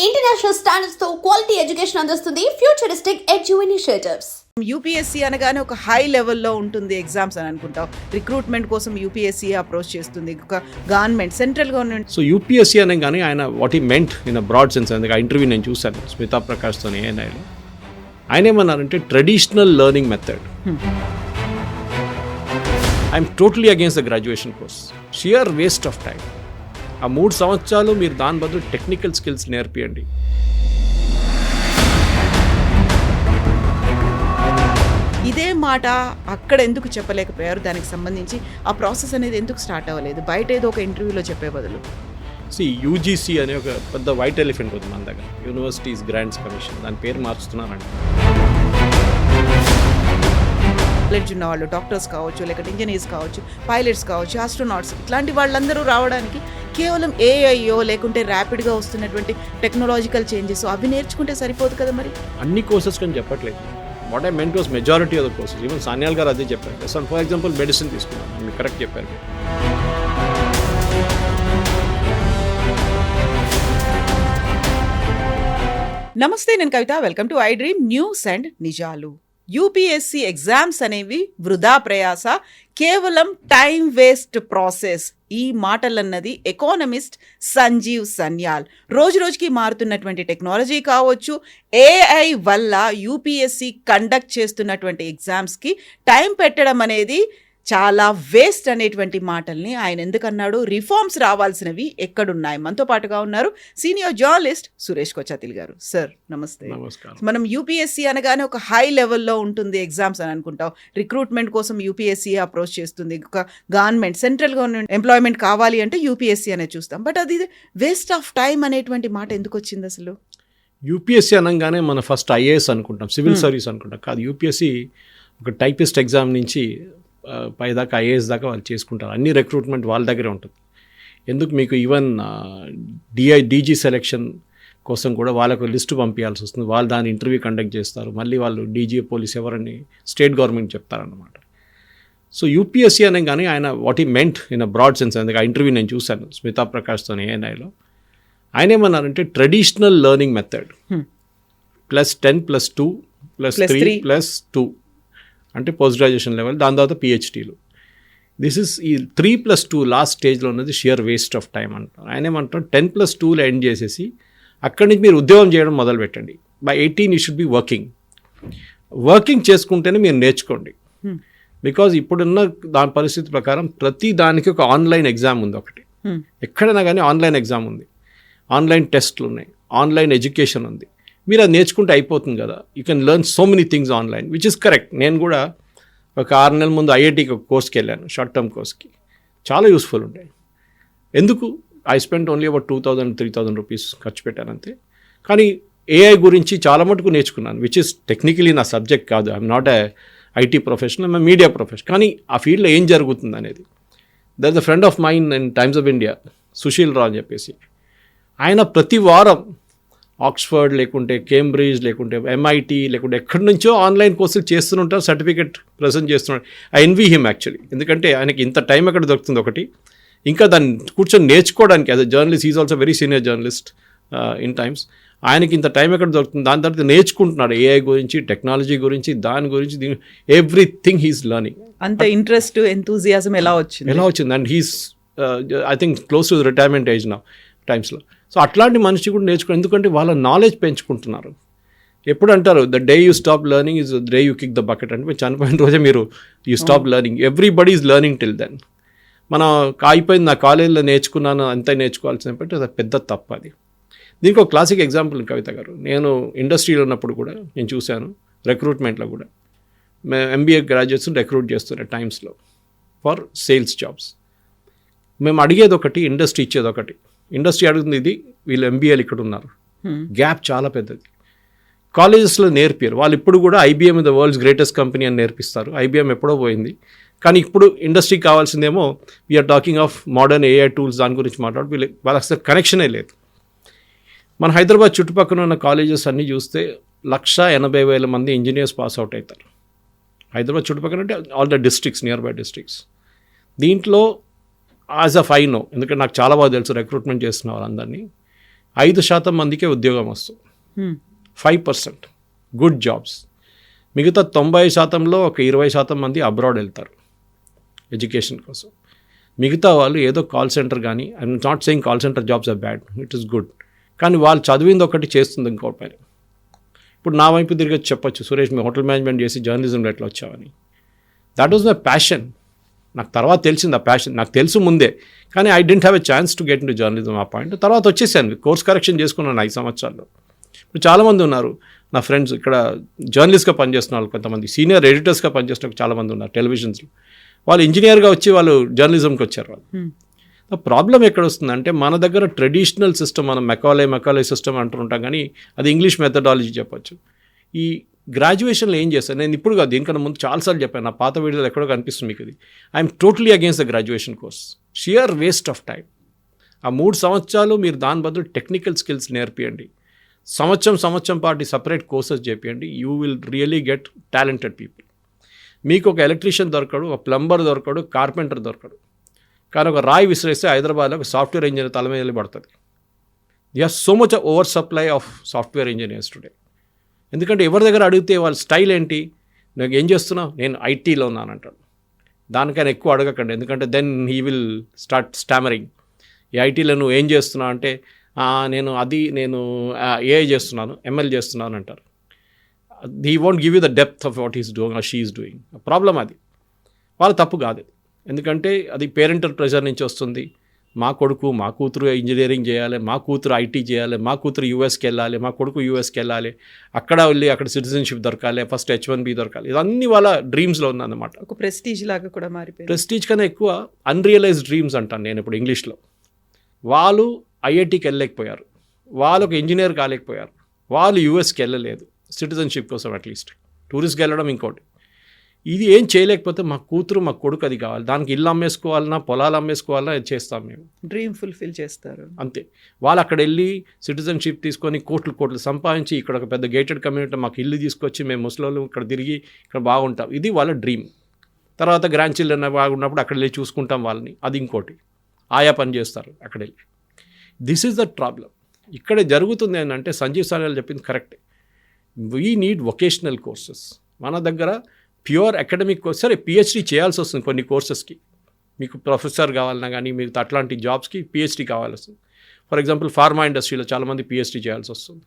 International standards తో quality education అందిస్తుంది futuristic edu initiatives. UPSC అనగానే ఒక హై లెవెల్లో ఉంటుంది ఎగ్జామ్స్ అని అనుకుంటాం. రిక్రూట్మెంట్ కోసం యూపీఎస్సీ అప్రోచ్ చేస్తుంది, ఒక government central government. So UPSC అనగానే ఆయన what he meant in a broad sense. అందుకే ఆ ఇంటర్వ్యూ నేను చూశాను స్మితా ప్రకాష్తో. ఆయన ఏమన్నారంటే traditional learning method. I'm totally against the graduation course. Sheer waste of time. ఆ 3 సంవత్సరాలు మీరు దాని బదులు టెక్నికల్ స్కిల్స్ నేర్పియండి. ఇదే మాట అక్కడ ఎందుకు చెప్పలేకపోయారు? దానికి సంబంధించి ఆ ప్రాసెస్ అనేది ఎందుకు స్టార్ట్ అవ్వలేదు? బయట ఏదో ఒక ఇంటర్వ్యూలో చెప్పే బదులు. యూజీసీ అనే ఒక పెద్ద వైట్ ఎలిఫెంట్ ఉంది మన దగ్గర, యూనివర్సిటీస్ గ్రాంట్స్ కమిషన్. దాని పేరు మార్చుతున్నారండి. నాలెడ్జ్ ఉన్న వాళ్ళు డాక్టర్స్ కావచ్చు, లేకపోతే ఇంజనీర్స్ కావచ్చు, పైలట్స్ కావచ్చు, ఆస్ట్రోనాట్స్, ఇట్లాంటి వాళ్ళందరూ రావడానికి కేవలం ఏఐయో లేకుంటే ర్యాపిడ్గా వస్తున్నటువంటి టెక్నాలజికల్ చేంజెస్ అవి నేర్చుకుంటే సరిపోదు కదా మరి? అన్ని కోర్సెస్ కానీ చెప్పట్లేదు. What I meant was majority of the courses. Even Sanyal garu అదే చెప్పారు. సో ఫర్ ఎగ్జాంపుల్ మెడిసిన్ తీసుకున్నాను, మీరు కరెక్ట్ చెప్పారు. నమస్తే, నేను Kavitha. Welcome to I dream news and నిజాలు. యూపీఎస్సీ ఎగ్జామ్స్ అనేవి వృధా ప్రయాస, కేవలం టైం వేస్ట్ ప్రాసెస్. ఈ మాటలన్నది ఎకానమిస్ట్ సంజీవ్ సన్యాల్. రోజు రోజుకి మారుతున్నటువంటి టెక్నాలజీ కావచ్చు, ఏఐ వల్ల యూపీఎస్సీ కండక్ట్ చేస్తున్నటువంటి ఎగ్జామ్స్కి టైం పెట్టడం అనేది చాలా వేస్ట్ అనేటువంటి మాటల్ని ఆయన ఎందుకన్నాడు? రిఫార్మ్స్ రావాల్సినవి ఎక్కడున్నాయి? మనతో పాటుగా ఉన్నారు సీనియర్ జర్నలిస్ట్ సురేష్ కొచ్చాతిల్ గారు. సార్ నమస్తే. మనం యూపీఎస్సీ అనగానే ఒక హై లెవెల్లో ఉంటుంది ఎగ్జామ్స్ అని అనుకుంటాం. రిక్రూట్మెంట్ కోసం యూపీఎస్సీ అప్రోచ్ చేస్తుంది, ఒక గవర్నమెంట్ సెంట్రల్ గవర్నమెంట్ ఎంప్లాయ్మెంట్ కావాలి అంటే యూపీఎస్సీ అనే చూస్తాం. బట్ అది వేస్ట్ ఆఫ్ టైం అనేటువంటి మాట ఎందుకు వచ్చింది అసలు? యూపీఎస్సీ అనగానే మనం ఫస్ట్ ఐఏఎస్ అనుకుంటాం, సివిల్ సర్వీస్ అనుకుంటాం. కాదు, యూపీఎస్సీ ఒక టైపిస్ట్ ఎగ్జామ్ నుంచి పైదాకా ఐఏఎస్ దాకా వాళ్ళు చేసుకుంటారు. అన్ని రిక్రూట్మెంట్ వాళ్ళ దగ్గరే ఉంటుంది. ఎందుకు మీకు ఈవెన్ డీజీ సెలెక్షన్ కోసం కూడా వాళ్ళకు లిస్టు పంపించాల్సి వస్తుంది. వాళ్ళు దాని ఇంటర్వ్యూ కండక్ట్ చేస్తారు. మళ్ళీ వాళ్ళు డీజీ పోలీస్ ఎవరని స్టేట్ గవర్నమెంట్ చెప్తారన్నమాట. సో యూపీఎస్సీ అనే కానీ ఆయన what he meant in a broad sense. అందుకే ఆ ఇంటర్వ్యూ నేను చూశాను స్మితా ప్రకాష్తో ఏఎన్ఐలో. ఆయన ఏమన్నారంటే ట్రెడిషనల్ లెర్నింగ్ మెథడ్ +10+2 +3+2 అంటే పోస్ట్ గ్రాడ్యుయేషన్ లెవెల్, దాని తర్వాత పిహెచ్డీలు. దిస్ ఇస్ ఈ 3+2 లాస్ట్ స్టేజ్లో ఉన్నది షియర్ వేస్ట్ ఆఫ్ టైం అంటారు. ఆయన ఏమంటారు 10+2లో ఎండ్ చేసేసి అక్కడి నుంచి మీరు ఉద్యోగం చేయడం మొదలు పెట్టండి. By 18 you should be working చేసుకుంటేనే మీరు నేర్చుకోండి. బికాజ్ ఇప్పుడున్న దాని పరిస్థితి ప్రకారం ప్రతి దానికి ఒక ఆన్లైన్ ఎగ్జామ్ ఉంది. ఒకటి ఎక్కడైనా కానీ ఆన్లైన్ ఎగ్జామ్ ఉంది, ఆన్లైన్ టెస్ట్లు ఉన్నాయి, ఆన్లైన్ ఎడ్యుకేషన్ ఉంది. మీరు అది నేర్చుకుంటే అయిపోతుంది కదా. You can learn so many things online, which is correct. నేను కూడా ఒక 6 నెలల ముందు ఐఐటీకి ఒక కోర్స్కి వెళ్ళాను, షార్ట్ టర్మ్ కోర్స్కి. చాలా యూస్ఫుల్ ఉంటాయి. ఎందుకు? I spend only about 2,000-3,000 rupees ఖర్చు పెట్టాను అంతే. కానీ ఏఐ గురించి చాలా మటుకు నేర్చుకున్నాను, విచ్ ఇస్ టెక్నికలీ నా సబ్జెక్ట్ కాదు. I'm not a IT professional, I'm media professional. కానీ ఆ ఫీల్డ్లో ఏం జరుగుతుంది అనేది. There is a friend of mine in Times of India, Sushil Rao అని చెప్పేసి. ఆయన ప్రతి వారం ఆక్స్ఫర్డ్ లేకుంటే కేంబ్రిడ్జ్ లేకుంటే ఎంఐటీ లేకుంటే ఎక్కడి నుంచో ఆన్లైన్ కోర్సులు చేస్తుంటారు, సర్టిఫికేట్ ప్రజెంట్ చేస్తున్నాడు. I envy him actually. ఎందుకంటే ఆయనకి ఇంత టైం ఎక్కడ దొరుకుతుంది ఒకటి, ఇంకా దాన్ని కూర్చొని నేర్చుకోవడానికి. As a journalist, is also very senior journalist in times. ఆయనకి ఇంత టైం ఎక్కడ దొరుకుతుంది? దాని తర్వాత నేర్చుకుంటున్నాడు ఏఐ గురించి, టెక్నాలజీ గురించి, దాని గురించి, ఎవ్రీథింగ్ హీస్ లర్నింగ్. అంత ఇంట్రెస్ట్, ఎంతూజియాజం ఎలా వచ్చింది? And he's I think close to retirement age now టైమ్స్లో. సో అట్లాంటి మనిషి కూడా నేర్చుకుని, ఎందుకంటే వాళ్ళ నాలెడ్జ్ పెంచుకుంటున్నారు. ఎప్పుడు అంటారు the day you stop learning is the day you kick the bucket. అంటే మీరు చనిపోయిన రోజే మీరు you stop learning. Everybody is learning till then. మనం అయిపోయింది, నా కాలేజీలో నేర్చుకున్నాను అంతే నేర్చుకోవాల్సినప్పుడు అది పెద్ద తప్పు. అది దీనికి ఒక క్లాసిక్ ఎగ్జాంపుల్ కవిత గారు. నేను ఇండస్ట్రీలో ఉన్నప్పుడు కూడా నేను చూశాను, రిక్రూట్మెంట్లో కూడా మేము ఎంబీఏ గ్రాడ్యుయేట్స్ని రిక్రూట్ చేస్తున్నారు టైమ్స్లో ఫర్ సేల్స్ జాబ్స్. మేము అడిగేది ఒకటి, ఇండస్ట్రీ ఇచ్చేది ఒకటి. ఇండస్ట్రీ అడుగుతుంది ఇది, వీళ్ళు ఎంబీఏలు ఇక్కడ ఉన్నారు. గ్యాప్ చాలా పెద్దది. కాలేజెస్లో నేర్పారు. వాళ్ళు ఇప్పుడు కూడా IBM the world's greatest company అని నేర్పిస్తారు. ఐబీఎం ఎప్పుడో పోయింది. కానీ ఇప్పుడు ఇండస్ట్రీకి కావాల్సిందేమో we're talking of modern AI tools, దాని గురించి మాట్లాడు. వాళ్ళకి అసలు కనెక్షనే లేదు. మన హైదరాబాద్ చుట్టుపక్కల ఉన్న కాలేజెస్ అన్నీ చూస్తే 180,000 మంది ఇంజనీర్స్ పాస్ అవుట్ అవుతారు. హైదరాబాద్ చుట్టుపక్కల అంటే all the districts, near by districts. దీంట్లో యాజ్ అ ఐ నో, ఎందుకంటే నాకు చాలా బాగా తెలుసు రిక్రూట్మెంట్ చేస్తున్న వాళ్ళందరినీ, 5% మందికే ఉద్యోగం వస్తుంది. 5% గుడ్ జాబ్స్. మిగతా 90%లో ఒక 20% మంది అబ్రాడ్ వెళ్తారు ఎడ్యుకేషన్ కోసం. మిగతా వాళ్ళు ఏదో కాల్ సెంటర్ కానీ, I'm not saying call centre jobs are bad, it is good, కానీ వాళ్ళు చదివింది ఒకటి చేస్తుంది ఇంకోటి పైన. ఇప్పుడు నా వైపు తిరిగి చెప్పొచ్చు, సురేష్ మీ హోటల్ మేనేజ్మెంట్ చేసి జర్నలిజంలో ఎట్లా వచ్చావని. That was my passion. నాకు తర్వాత తెలిసింది ఆ ప్యాషన్, నాకు తెలుసు ముందే, కానీ I didn't have a chance to get in to journalism ఆ పాయింట్. తర్వాత వచ్చేసాను, కోర్స్ కరెక్షన్ చేసుకున్నాను 5 సంవత్సరాల్లో. ఇప్పుడు చాలామంది ఉన్నారు నా ఫ్రెండ్స్ ఇక్కడ జర్నలిస్ట్గా పనిచేస్తున్న వాళ్ళు, కొంతమంది సీనియర్ ఎడిటర్స్గా పనిచేస్తున్న చాలామంది ఉన్నారు టెలివిజన్స్లో. వాళ్ళు ఇంజనీర్గా వచ్చి వాళ్ళు జర్నలిజంకి వచ్చారు. వాళ్ళు ప్రాబ్లం ఎక్కడ వస్తుందంటే మన దగ్గర ట్రెడిషనల్ సిస్టమ్, మనం మెకాలే సిస్టమ్ అంటుంటాం, కానీ అది ఇంగ్లీష్ మెథడాలజీ చెప్పొచ్చు. ఈ గ్రాడ్యుయేషన్లో ఏం చేస్తాను నేను ఇప్పుడు కాదు, దీనికన్నా ముందు చాలాసార్లు చెప్పాను, నా పాత వీడియోలో ఎక్కడో కనిపిస్తుంది మీకు ఇది. I'm totally against the graduation course, sheer waste of time. ఆ 3 సంవత్సరాలు మీరు దాని బదులు టెక్నికల్ స్కిల్స్ నేర్పియండి, సంవత్సరం పాటు సపరేట్ కోర్సెస్ చేపియండి. You will really get talented people. మీకు ఒక ఎలక్ట్రీషియన్ దొరకడు, ఒక ప్లంబర్ దొరకడు, కార్పెంటర్ దొరకడు, కానీ ఒక రాయి విసిరేస్తే హైదరాబాద్లో ఒక సాఫ్ట్వేర్ ఇంజనీర్ తల మీద పడుతుంది. They are so much over supply of software engineers today. ఎందుకంటే ఎవరి దగ్గర అడిగితే వాళ్ళ స్టైల్ ఏంటి, నాకు ఏం చేస్తున్నావు, నేను ఐటీలో ఉన్నాను అంటాడు. దానికైనా ఎక్కువ అడగకండి, ఎందుకంటే then he will start stammering. ఈ ఐటీలో నువ్వు ఏం చేస్తున్నావు అంటే నేను ఏఐ చేస్తున్నాను, ఎంఎల్ చేస్తున్నాను అంటారు. He won't give you the depth of what is doing or she is doing. Problem అది, వాళ్ళ తప్పు కాదు, ఎందుకంటే అది పేరెంటల్ ప్రెషర్ నుంచి వస్తుంది. మా కొడుకు మా కూతురు ఇంజనీరింగ్ చేయాలి, మా కూతురు ఐటీ చేయాలి, మా కూతురు యూఎస్కి వెళ్ళాలి, మా కొడుకు యూఎస్కి వెళ్ళాలి, అక్కడ వెళ్ళి అక్కడ సిటిజన్షిప్ దొరకాలి, ఫస్ట్ H1B దొరకాలి, ఇదన్నీ వాళ్ళ డ్రీమ్స్లో ఉందన్నమాట. ఒక ప్రెస్టీజ్ లాగా కూడా మారిపోయింది. ప్రెస్టీజ్ కన్నా ఎక్కువ అన్రియలైజ్డ్ డ్రీమ్స్ అంటాను నేను ఇప్పుడు ఇంగ్లీష్లో. వాళ్ళు ఐఐటీకి వెళ్ళలేకపోయారు, వాళ్ళు ఒక ఇంజనీర్ కాలేకపోయారు, వాళ్ళు యూఎస్కి వెళ్ళలేదు సిటిజన్షిప్ కోసం, అట్లీస్ట్ టూరిస్ట్కి వెళ్ళడం ఇంకోటి. ఇది ఏం చేయలేకపోతే మా కూతురు మా కొడుకు అది కావాలి, దానికి ఇల్లు అమ్మేసుకోవాలన్నా పొలాలు అమ్మేసుకోవాలన్నా అది చేస్తాం మేము. డ్రీమ్ ఫుల్ఫిల్ చేస్తారు అంతే. వాళ్ళు అక్కడ వెళ్ళి సిటిజన్షిప్ తీసుకొని కోట్లు సంపాదించి ఇక్కడ ఒక పెద్ద గేటెడ్ కమ్యూనిటీ మాకు ఇల్లు తీసుకొచ్చి మేము ముసలోళ్ళు ఇక్కడ తిరిగి ఇక్కడ బాగుంటాం, ఇది వాళ్ళ డ్రీమ్. తర్వాత గ్రాండ్ చిల్డ్రన్ బాగున్నప్పుడు అక్కడ వెళ్ళి చూసుకుంటాం వాళ్ళని, అది ఇంకోటి. ఆయా పని చేస్తారు అక్కడ వెళ్ళి. This is the problem. ఇక్కడ జరుగుతుంది ఏంటంటే సంజీవ్ సానియాల్ చెప్పింది కరెక్టే. We need vocational courses. మన దగ్గర ప్యూర్ అకాడమిక్ కోర్స్, సరే పిహెచ్డీ చేయాల్సి వస్తుంది కొన్ని కోర్సెస్కి, మీకు ప్రొఫెసర్ కావాలన్నా కానీ మీకు అట్లాంటి జాబ్స్కి పిహెచ్డీ కావాల్సి వస్తుంది. ఫర్ ఎగ్జాంపుల్ ఫార్మా ఇండస్ట్రీలో చాలామంది పిహెచ్డీ చేయాల్సి వస్తుంది,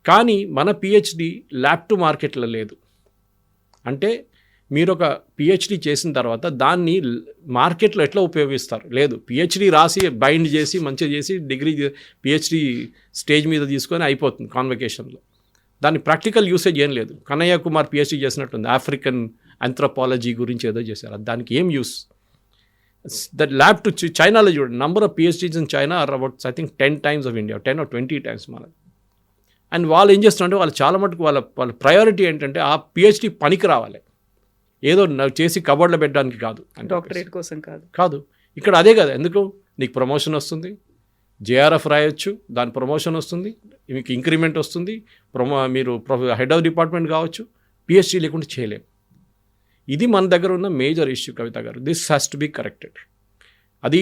కానీ మన పిహెచ్డీ ల్యాబ్ టు మార్కెట్లో లేదు. అంటే మీరు ఒక పిహెచ్డీ చేసిన తర్వాత దాన్ని మార్కెట్లో ఎట్లా ఉపయోగిస్తారు, లేదు. పిహెచ్డీ రాసి బైండ్ చేసి మంచిగా చేసి డిగ్రీ పిహెచ్డీ స్టేజ్ మీద తీసుకొని అయిపోతుంది కాన్వకేషన్లో, దాని ప్రాక్టికల్ యూసేజ్ ఏం లేదు. కన్నయ్య కుమార్ పిహెచ్డీ చేసినట్టుంది, ఆఫ్రికన్ ఆంథ్రోపాలజీ గురించి ఏదో చేశారు, దానికి ఏం యూస్. దట్ ల్యాబ్ టు చైనాలో చూడండి, number of PhDs in China are about I think 10 times of India, 10 or 20 times మన. అండ్ వాళ్ళు ఏం చేస్తున్నారంటే వాళ్ళు చాలా మటుకు వాళ్ళ ప్రయారిటీ ఏంటంటే ఆ పిహెచ్డీ పనికి రావాలి, ఏదో చేసి కబోర్డ్లో పెట్టడానికి కాదు, డాక్టరేట్ కోసం కాదు. ఇక్కడ అదే కదా, ఎందుకు నీకు ప్రమోషన్ వస్తుంది, జేఆర్ఎఫ్ రాయొచ్చు, దాని ప్రమోషన్ వస్తుంది, మీకు ఇంక్రిమెంట్ వస్తుంది, మీరు హెడ్ ఆఫ్ డిపార్ట్మెంట్ కావచ్చు, పిహెచ్డీ లేకుండా చేయలేము. ఇది మన దగ్గర ఉన్న మేజర్ ఇష్యూ కవిత గారు. This has to be corrected. అది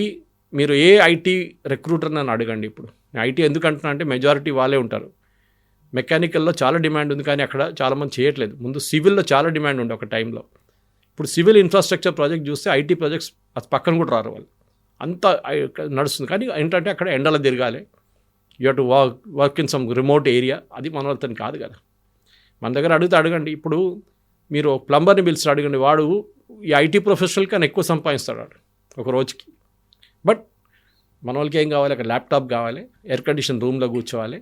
మీరు ఏ ఐటీ రిక్రూటర్ నన్ను అడగండి. ఇప్పుడు ఐటీ ఎందుకు అంటున్నా అంటే మెజారిటీ వాళ్ళే ఉంటారు. మెకానికల్లో చాలా డిమాండ్ ఉంది, కానీ అక్కడ చాలామంది చేయట్లేదు. ముందు సివిల్లో చాలా డిమాండ్ ఉండే ఒక టైంలో. ఇప్పుడు సివిల్ ఇన్ఫ్రాస్ట్రక్చర్ ప్రాజెక్ట్ చూస్తే ఐటీ ప్రాజెక్ట్స్ అది పక్కన కూడా రారు వాళ్ళు, అంతా నడుస్తుంది. కానీ ఏంటంటే అక్కడ ఎండలో తిరగాలి, you have to work in some remote area, అది మన వాళ్ళతో కాదు కదా. మన దగ్గర అడగండి, ఇప్పుడు మీరు ప్లంబర్ని పిలిచి అడగండి, వాడు ఈ ఐటీ ప్రొఫెషనల్ కన్నా ఎక్కువ సంపాదిస్తాడు వాడు ఒక రోజుకి. బట్ మన వాళ్ళకి ఏం కావాలి, అక్కడ ల్యాప్టాప్ కావాలి, ఎయిర్ కండిషన్ రూమ్లో కూర్చోవాలి,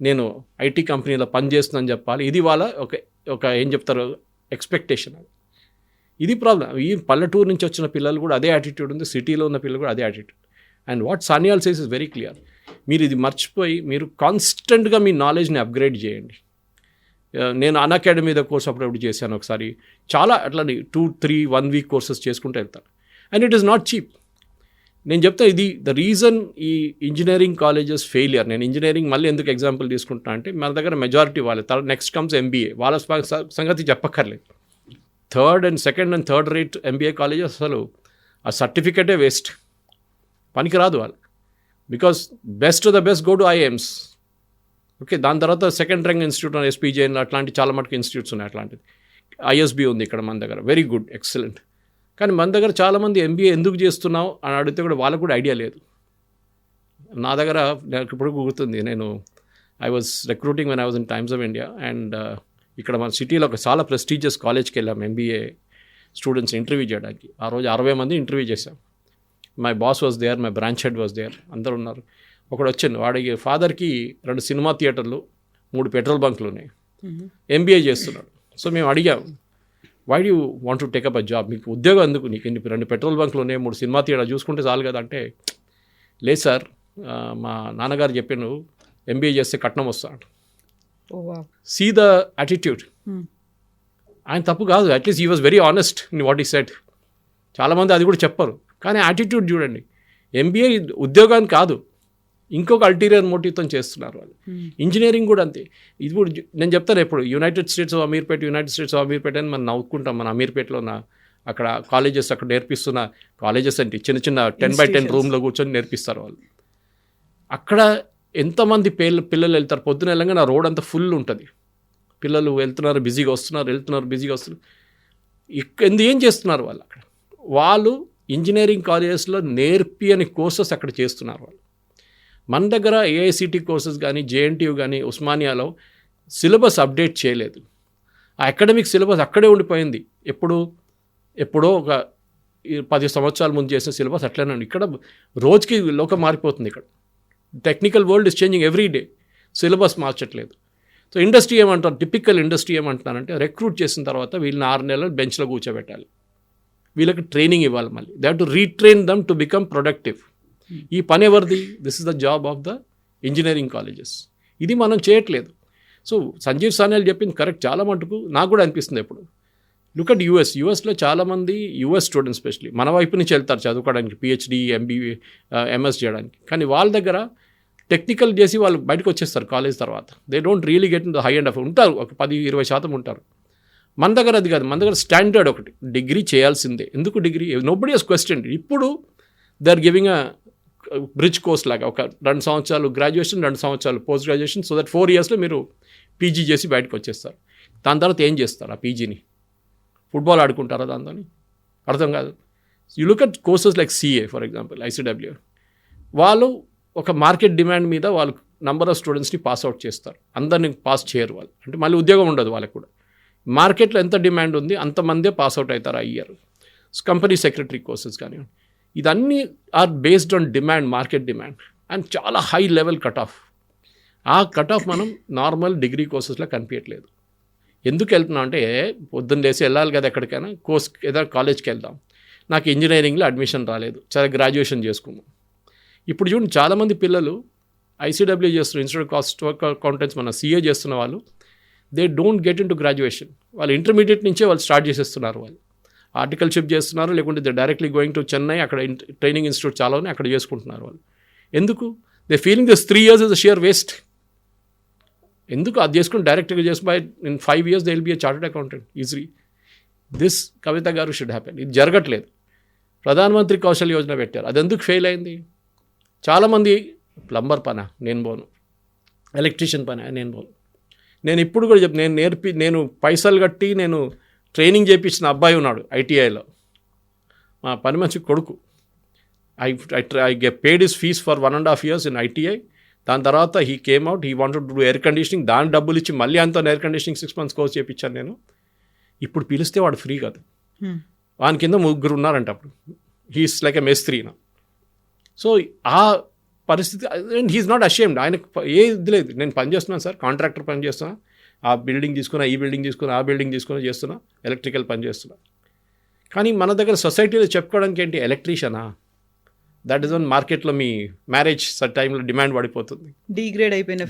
నేను ఐటీ కంపెనీలో పనిచేస్తుందని చెప్పాలి. ఇది వాళ్ళ ఒక ఏం చెప్తారు ఎక్స్పెక్టేషన్. ఇది ప్రాబ్లం. ఈ పల్లెటూరు నుంచి వచ్చిన పిల్లలు కూడా అదే యాటిట్యూడ్ ఉంది, సిటీలో ఉన్న పిల్లలు కూడా అదే attitude. And what Sanyal says is very clear. మీరు ఇది మర్చిపోయి మీరు కాన్స్టెంట్గా మీ నాలెడ్జ్ని అప్గ్రేడ్ చేయండి. నేను అన్అకాడమీ మీద కోర్స్ అప్పుడప్పుడు చేశాను ఒకసారి, చాలా అట్లా 2-3 1 week కోర్సెస్ చేసుకుంటూ వెళ్తాను. And it is not cheap. నేను చెప్తా, ఇది ద రీజన్ ఈ ఇంజనీరింగ్ కాలేజెస్ ఫెయిలియర్. నేను ఇంజనీరింగ్ మళ్ళీ ఎందుకు ఎగ్జాంపుల్ తీసుకుంటున్నా అంటే మన దగ్గర మెజారిటీ వాళ్ళే, నెక్స్ట్ కమ్స్ ఎంబీఏ, వాళ్ళ సంగతి చెప్పక్కర్లేదు. 3rd and 2nd and 3rd rate MBA colleges అసలు ఆ సర్టిఫికేటే వేస్ట్, పనికిరాదు వాళ్ళు. Because best the best go to IIMs. Okay, దాని తర్వాత సెకండ్ ర్యాంక్ ఇన్స్టిట్యూట్ ఎస్పీజేఎన్ అట్లాంటి చాలా మటుకు ఇన్స్టిట్యూట్స్ ఉన్నాయి. అట్లాంటిది ఐఎస్బి ఉంది ఇక్కడ మన దగ్గర, వెరీ గుడ్, ఎక్సలెంట్. కానీ మన దగ్గర చాలామంది ఎంబీఏ ఎందుకు చేస్తున్నావు అని అడిగితే కూడా వాళ్ళకు కూడా ఐడియా లేదు. నా దగ్గర నాకు ఇప్పుడు గుర్తుంది, నేను I was recruiting when I was in Times of India and ఇక్కడ మన సిటీలో ఒక చాలా ప్రెస్టీజియస్ కాలేజ్కి వెళ్ళాం ఎంబీఏ స్టూడెంట్స్ ఇంటర్వ్యూ చేయడానికి. ఆ రోజు 60 మంది ఇంటర్వ్యూ చేశాం. My boss was there, my branch head was there, అందరు ఉన్నారు. ఒకడు వచ్చాను, వాడికి ఫాదర్కి 2 సినిమా థియేటర్లు, 3 పెట్రోల్ బంకులు ఉన్నాయి, ఎంబీఏ చేస్తున్నాడు. సో మేము అడిగాం, why do want to take up a job, మీకు ఉద్యోగం ఎందుకు, నీకు 2 పెట్రోల్ బంకులు ఉన్నాయి, 3 సినిమా థియేటర్ చూసుకుంటే చాలు కదా అంటే, లేదు సార్ మా నాన్నగారు చెప్పాను ఎంబీఏ చేస్తే కట్నం వస్తాడు. See the attitude. ఆయన తప్పు కాదు, at least he was very honest in what he said. చాలామంది అది కూడా చెప్పరు, కానీ యాటిట్యూడ్ చూడండి. ఎంబీఏ ఉద్యోగాన్ని కాదు, ఇంకొక అల్టీరియర్ మోటివ్తో చేస్తున్నారు వాళ్ళు. ఇంజనీరింగ్ కూడా అంతే. ఇది కూడా నేను చెప్తాను ఎప్పుడు, యునైటెడ్ స్టేట్స్ ఆఫ్ అమీర్పేట అని మనం నవ్వుకుంటాం. మన అమీర్పేటలో అక్కడ కాలేజెస్ అక్కడ నేర్పిస్తున్న కాలేజెస్ అంటే చిన్న 10x10 రూమ్లో కూర్చొని నేర్పిస్తారు వాళ్ళు. అక్కడ ఎంతమంది పిల్లలు వెళ్తారు, పొద్దున వెళ్ళంగా నా రోడ్ అంతా ఫుల్ ఉంటుంది, పిల్లలు వెళ్తున్నారు బిజీగా వస్తున్నారు బిజీగా వస్తున్నారు. ఏం చేస్తున్నారు వాళ్ళు అక్కడ? వాళ్ళు ఇంజనీరింగ్ కాలేజెస్లో నేర్పియని కోర్సెస్ అక్కడ చేస్తున్నారు వాళ్ళు. మన దగ్గర ఏఐసిటి కోర్సెస్ కానీ జేఎన్టీయూ కానీ ఉస్మానియాలో సిలబస్ అప్డేట్ చేయలేదు. ఆ అకాడమిక్ సిలబస్ అక్కడే ఉండిపోయింది. ఎప్పుడో ఒక 10 సంవత్సరాల ముందు చేసిన సిలబస్ అట్లనే ఉంది. ఇక్కడ రోజుకి లోకం మారిపోతుంది. ఇక్కడ technical world is changing every day, syllabus మార్చట్లేదు. సో ఇండస్ట్రీ ఏమంటారు, టిపికల్ ఇండస్ట్రీ ఏమంటున్నారంటే, రిక్రూట్ చేసిన తర్వాత వీళ్ళని 6 నెలలు బెంచ్లో కూర్చోబెట్టాలి, వీళ్ళకి ట్రైనింగ్ ఇవ్వాలి, మళ్ళీ they have to retrain them to become productive. ఈ పని ఎవరిది? This is the job of the engineering colleges. ఇది మనం చేయట్లేదు. సో సంజీవ్ సాన్యాల్ చెప్పింది కరెక్ట్ చాలా మటుకు, నాకు కూడా అనిపిస్తుంది ఎప్పుడు. లుక్ అట్ యూఎస్లో చాలామంది యూఎస్ స్టూడెంట్స్ స్పెషలీ మన వైపు నుంచి వెళ్తారు చదువుకోవడానికి, పిహెచ్డి ఎంబీఏ ఎంఎస్ చేయడానికి. కానీ వాళ్ళ దగ్గర టెక్నికల్ చేసి వాళ్ళు బయటకు వచ్చేస్తారు కాలేజ్ తర్వాత. They don't really get in the high and of. ఉంటారు ఒక 10-20% ఉంటారు. మన దగ్గర అది కాదు. మన దగ్గర స్టాండర్డ్ ఒకటి, డిగ్రీ చేయాల్సిందే. ఎందుకు డిగ్రీ? Nobody has question. ఇప్పుడు they are giving a bridge course లాగా, ఒక 2 సంవత్సరాలు గ్రాడ్యుయేషన్, 2 సంవత్సరాలు పోస్ట్ గ్రాడ్యుయేషన్, సో దట్ 4 ఇయర్స్లో మీరు పీజీ చేసి బయటకు వచ్చేస్తారు. దాని తర్వాత ఏం చేస్తారు? ఆ పీజీని ఫుట్బాల్ ఆడుకుంటారా దాంతో? అర్థం కాదు. You look at courses like CA for example, ICW, వాళ్ళు ఒక మార్కెట్ డిమాండ్ మీద వాళ్ళు నంబర్ ఆఫ్ స్టూడెంట్స్ని పాస్ అవుట్ చేస్తారు. అందరినీ పాస్ చేయరు వాళ్ళు, అంటే మళ్ళీ ఉద్యోగం ఉండదు వాళ్ళకు కూడా. మార్కెట్లో ఎంత డిమాండ్ ఉంది అంతమందే పాస్ అవుట్ అవుతారు ఆ ఇయర్. కంపెనీ సెక్రటరీ కోర్సెస్ కానివ్వండి, ఇదన్నీ are based on demand, market demand, and చాలా హై లెవెల్ కట్ ఆఫ్. ఆ కట్ ఆఫ్ మనం నార్మల్ డిగ్రీ కోర్సెస్లో కనిపించట్లేదు. ఎందుకు వెళ్తున్నాం అంటే, పొద్దున్న లేసి వెళ్ళాలి కదా ఎక్కడికైనా, ఏదైనా కాలేజ్కి వెళ్దాం, నాకు ఇంజనీరింగ్లో అడ్మిషన్ రాలేదు, చాలా గ్రాడ్యుయేషన్ చేసుకున్నాం. ఇప్పుడు చూడండి చాలామంది పిల్లలు ఐసీడబ్ల్యూ చేస్తున్నారు, ఇన్స్టిట్యూట్ కాస్ట్ అకౌంటెంట్స్, మన సీఏ చేస్తున్న వాళ్ళు, they don't get in to graduation. వాళ్ళు ఇంటర్మీడియట్ నుంచే వాళ్ళు స్టార్ట్ చేసేస్తున్నారు. వాళ్ళు ఆర్టికల్షిప్ చేస్తున్నారు, లేకుంటే they directly going to Chennai, అక్కడ ట్రైనింగ్ ఇన్స్టిట్యూట్ చాలా ఉన్నాయి, అక్కడ చేసుకుంటున్నారు వాళ్ళు. ఎందుకు? They feeling this 3 years is a sheer waste. ఎందుకు? అది చేసుకుని డైరెక్ట్గా చేసి by in 5 years they will be a chartered accountant easily. This Kavitha garu should happen. ఇది జరగట్లేదు. ప్రధానమంత్రి కౌశల్ యోజన పెట్టారు, అది ఎందుకు ఫెయిల్ అయింది? చాలామంది ప్లంబర్ పనా నేను పోను, ఎలక్ట్రీషియన్ పనా నేను పోను. నేను ఇప్పుడు కూడా నేను పైసలు కట్టి నేను ట్రైనింగ్ చేయించిన అబ్బాయి ఉన్నాడు ఐటీఐలో, మా పని మంచి కొడుకు. I paid his fees for 1.5 years in ITI. దాని తర్వాత he came out, he wanted to do air conditioning, దాని డబ్బులు ఇచ్చి మళ్ళీ అంతా ఎయిర్ కండిషనింగ్ 6 months కోర్స్ చేయించాను నేను. ఇప్పుడు పిలిస్తే వాడు ఫ్రీ కాదు, వాని కింద 3 ఉన్నారంట. అప్పుడు హీస్ లైక్ ఎ మేస్త్రీ నా. సో ఆ పరిస్థితి, అండ్ హీఈస్ నాట్ అషేమ్డ్. ఆయనకు ఏది లేదు, నేను పని చేస్తున్నాను సార్, కాంట్రాక్టర్ పని చేస్తున్నా, ఆ బిల్డింగ్ తీసుకున్నా, ఈ బిల్డింగ్ తీసుకున్నా, ఆ బిల్డింగ్ తీసుకున్నా చేస్తున్నా, ఎలక్ట్రికల్ పని చేస్తున్నా. కానీ మన దగ్గర సొసైటీలో చెప్పుకోవడానికి ఏంటి, ఎలక్ట్రీషియనా? దట్ ఈస్ వన్ మార్కెట్లో మీ మ్యారేజ్ టైంలో డిమాండ్ పడిపోతుంది, డిగ్రేడ్ అయిపోయిన.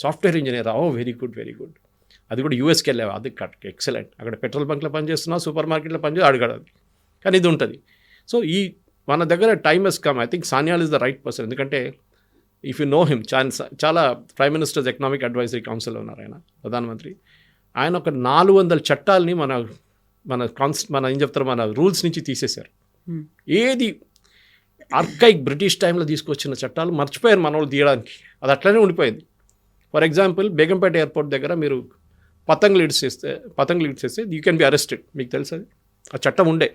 సాఫ్ట్వేర్ ఇంజనీర్, ఓ వెరీ గుడ్ వెరీ గుడ్. అది కూడా యూఎస్కి వెళ్ళావు, అది ఎక్సలెంట్. అక్కడ పెట్రోల్ బంక్లో పనిచేస్తున్నావు, సూపర్ మార్కెట్లో పనిచేసి అడగడదు. కానీ ఇది ఉంటుంది. సో మన దగ్గర time has come. I think Sanyal is the right person. ఎందుకంటే ఇఫ్ యూ నో హిమ్, చాలా ప్రైమ్ మినిస్టర్స్ ఎకనామిక్ అడ్వైజరీ కౌన్సిల్లో ఉన్నారు ఆయన, ప్రధానమంత్రి. ఆయన ఒక 400 చట్టాలని మన ఏం చెప్తారు, మన రూల్స్ నుంచి తీసేశారు. ఏది ఆర్కైక్ బ్రిటిష్ టైంలో తీసుకొచ్చిన చట్టాలు మర్చిపోయారు మన వాళ్ళు తీయడానికి. అది అట్లనే ఉండిపోయింది. ఫర్ ఎగ్జాంపుల్ బేగంపేట ఎయిర్పోర్ట్ దగ్గర మీరు పతంగులు ఇడిచేస్తే యూ కెన్ బి అరెస్టెడ్. మీకు తెలుసు అది, ఆ చట్టం ఉండే.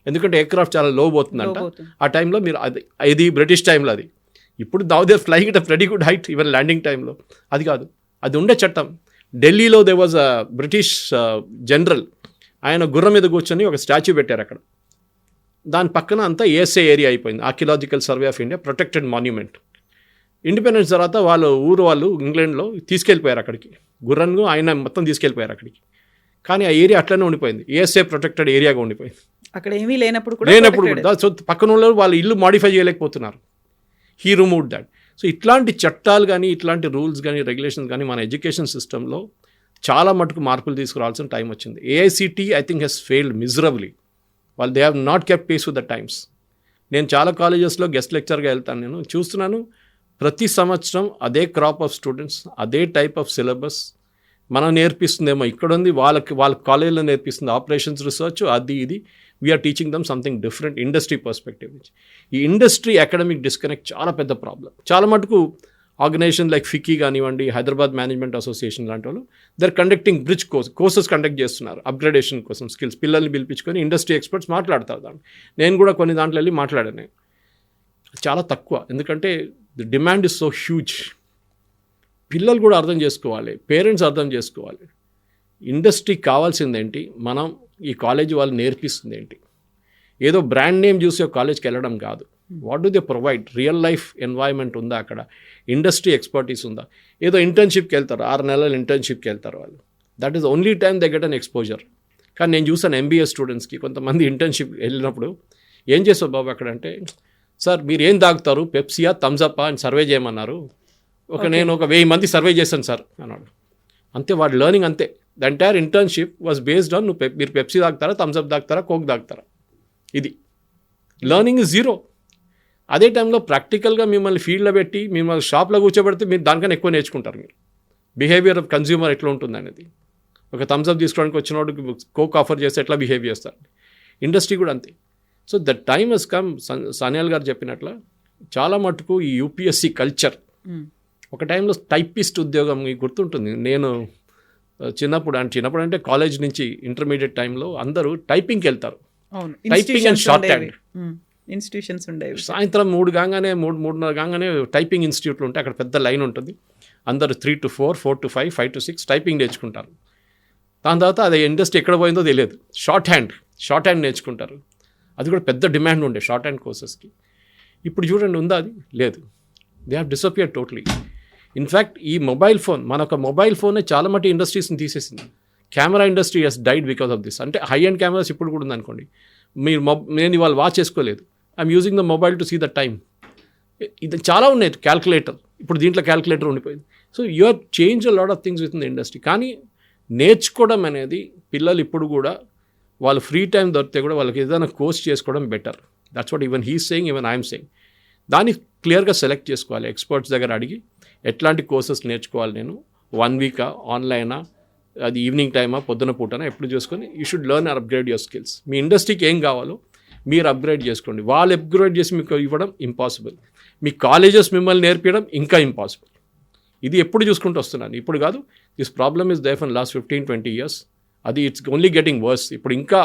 ఎందుకంటే ఎయిర్క్రాఫ్ట్ చాలా లో పోతుందంట ఆ టైంలో. మీరు అది బ్రిటిష్ టైంలో అది. ఇప్పుడు now they flying it a very good height even landing టైంలో. అది కాదు, అది ఉండే చట్టం. ఢిల్లీలో they was a British general, ఆయన గుర్రం మీద కూర్చొని ఒక స్టాచ్యూ పెట్టారు అక్కడ. దాని పక్కన అంతా ఏఎస్ఏ ఏరియా అయిపోయింది, archaeological survey of India protected monument. Independence తర్వాత వాళ్ళు ఇంగ్లాండ్లో తీసుకెళ్ళిపోయారు అక్కడికి, గుర్రంను ఆయన మొత్తం తీసుకెళ్ళిపోయారు అక్కడికి. కానీ ఆ ఏరియా అట్లనే ఉండిపోయింది, ఏఎస్ఏ ప్రొటెక్టెడ్ ఏరియాగా ఉండిపోయింది. అక్కడ ఏమీ లేనప్పుడు కూడా సో పక్కన వాళ్ళు ఇల్లు మాడిఫై చేయలేకపోతున్నారు. He removed that. సో ఇట్లాంటి చట్టాలు కానీ ఇట్లాంటి రూల్స్ కానీ రెగ్యులేషన్స్ కానీ మన ఎడ్యుకేషన్ సిస్టంలో చాలా మటుకు మార్పులు తీసుకురావాల్సిన టైం వచ్చింది. AICTE I think he's failed miserably. వాళ్ళు they have not kept pace with the times. నేను చాలా కాలేజెస్లో గెస్ట్ లెక్చర్గా వెళ్తాను, నేను చూస్తున్నాను ప్రతి సంవత్సరం అదే క్రాప్ ఆఫ్ స్టూడెంట్స్, అదే టైప్ ఆఫ్ సిలబస్ మనం నేర్పిస్తుందేమో ఇక్కడ ఉంది, వాళ్ళ కాలేజీలో నేర్పిస్తుంది ఆపరేషన్స్ రీసెర్చ్ అది ఇది. We're teaching them something different industry perspective నుంచి. ఈ ఇండస్ట్రీ అకాడమిక్ డిస్కనెక్ట్ చాలా పెద్ద ప్రాబ్లం. చాలా మటుకు ఆర్గనైజేషన్ లైక్ ఫికీ కానివ్వండి, హైదరాబాద్ మేనేజ్మెంట్ అసోసియేషన్ లాంటి వాళ్ళు they're conducting bridge courses conduct చేస్తున్నారు అప్గ్రేడేషన్ కోసం స్కిల్స్. పిల్లల్ని పిలిపించుకొని ఇండస్ట్రీ ఎక్స్పర్ట్స్ మాట్లాడతారు దాన్ని. నేను కూడా కొన్ని దాంట్లో వెళ్ళి మాట్లాడాను. చాలా తక్కువ, ఎందుకంటే the demand is so huge. పిల్లలు కూడా అర్థం చేసుకోవాలి, పేరెంట్స్ అర్థం చేసుకోవాలి. ఇండస్ట్రీకి కావాల్సిందేంటి, మనం ఈ కాలేజీ వాళ్ళు నేర్పిస్తుంది ఏంటి. ఏదో బ్రాండ్ నేమ్ చూసి ఒక కాలేజ్కి వెళ్ళడం కాదు. What do they provide, real life environment ఉందా అక్కడ, ఇండస్ట్రీ ఎక్స్పర్టీస్ ఉందా. ఏదో ఇంటర్న్షిప్కి వెళ్తారు, 6 నెలలు ఇంటర్న్షిప్కి వెళ్తారు వాళ్ళు. That is only time they get an exposure. కానీ నేను చూసాను ఎంబీఏ స్టూడెంట్స్కి కొంతమంది ఇంటర్న్షిప్ వెళ్ళినప్పుడు ఏం చేస్తావు బాబు అక్కడ అంటే, సార్ మీరు ఏం తాగుతారు, పెప్సియా థమ్స్అప్పా అని సర్వే చేయమన్నారు. నేను ఒక 1000 మంది సర్వే చేశాను సార్ అన్నాడు. అంతే, వాడు లెర్నింగ్ అంతే. The entire internship was based on మీరు పెప్సీ తాగుతారా, థమ్స్అప్ తాగుతారా, కోక్ తాగుతారా. ఇది లెర్నింగ్ ఇస్ జీరో. అదే టైంలో ప్రాక్టికల్గా మిమ్మల్ని ఫీల్డ్లో పెట్టి మిమ్మల్ని షాప్లో కూర్చోబెడితే మీరు దానికన్నా ఎక్కువ నేర్చుకుంటారు. మీరు బిహేవియర్ ఆఫ్ కన్జ్యూమర్ ఎట్లా ఉంటుంది అనేది. ఒక థమ్స్అప్ తీసుకోవడానికి వచ్చినోడికి కోక్ ఆఫర్ చేస్తే ఎట్లా బిహేవ్ చేస్తారు. ఇండస్ట్రీ కూడా అంతే. So the time has come. Sanyal garu చెప్పినట్ల చాలా మటుకు ఈ యూపీఎస్సీ కల్చర్. ఒక టైంలో టైపిస్ట్ ఉద్యోగం మీకు గుర్తుంటుంది. నేను చిన్నప్పుడు అంటే కాలేజ్ నుంచి ఇంటర్మీడియట్ టైంలో అందరూ టైపింగ్కి వెళ్తారు. Typing and short hand institutions ఉండేవి. సాయంత్రం 3:30 కాగానే టైపింగ్ ఇన్స్టిట్యూట్లు ఉంటే అక్కడ పెద్ద లైన్ ఉంటుంది. అందరూ 3 to 4, 4 to 5, 5 to 6 టైపింగ్ నేర్చుకుంటారు. దాని తర్వాత అది ఇండస్ట్రీ ఎక్కడ పోయిందో తెలియదు. షార్ట్ హ్యాండ్ నేర్చుకుంటారు. అది కూడా పెద్ద డిమాండ్ ఉండే షార్ట్ హ్యాండ్ కోర్సెస్కి. ఇప్పుడు చూడండి, ఉందా అది? లేదు. They have disappeared totally. In fact ఈ మొబైల్ ఫోన్, మనొక మొబైల్ ఫోనే చాలా మట్టి ఇండస్ట్రీస్ని తీసేసింది. Camera industry has died because of this. అంటే హై అండ్ కెమెరాస్ ఇప్పుడు కూడా ఉందనుకోండి, నేను ఇవాళ వాచ్ చేసుకోలేదు, I'm using the mobile to see the time. ఇది చాలా ఉన్నాయి. క్యాల్కులేటర్, ఇప్పుడు దీంట్లో క్యాల్కులేటర్ ఉండిపోయింది. So you are change a lot of things within the industry. కానీ నేర్చుకోవడం అనేది పిల్లలు ఇప్పుడు కూడా వాళ్ళు ఫ్రీ టైం దొరికితే కూడా వాళ్ళకి ఏదైనా కోర్స్ చేసుకోవడం better. That's what even he's saying, even I'm saying. దాన్ని క్లియర్గా సెలెక్ట్ చేసుకోవాలి. ఎక్స్పర్ట్స్ దగ్గర అడిగి ఎట్లాంటి కోర్సెస్ నేర్చుకోవాలి, నేను 1 వీకా, ఆన్లైనా, అది ఈవినింగ్ టైమా, పొద్దున పూటనా, ఎప్పుడు చూసుకొని you should learn or upgrade your skills. మీ ఇండస్ట్రీకి ఏం కావాలో మీరు అప్గ్రేడ్ చేసుకోండి. వాళ్ళు అప్గ్రేడ్ చేసి మీకు ఇవ్వడం ఇంపాసిబుల్. మీ కాలేజెస్ మిమ్మల్ని నేర్పించడం ఇంకా ఇంపాసిబుల్. ఇది ఎప్పుడు చూసుకుంటూ వస్తున్నాను, ఇప్పుడు కాదు. This problem is there for last 15-20 years. అది ఇట్స్ ఓన్లీ గెటింగ్ వర్స్. ఇప్పుడు ఇంకా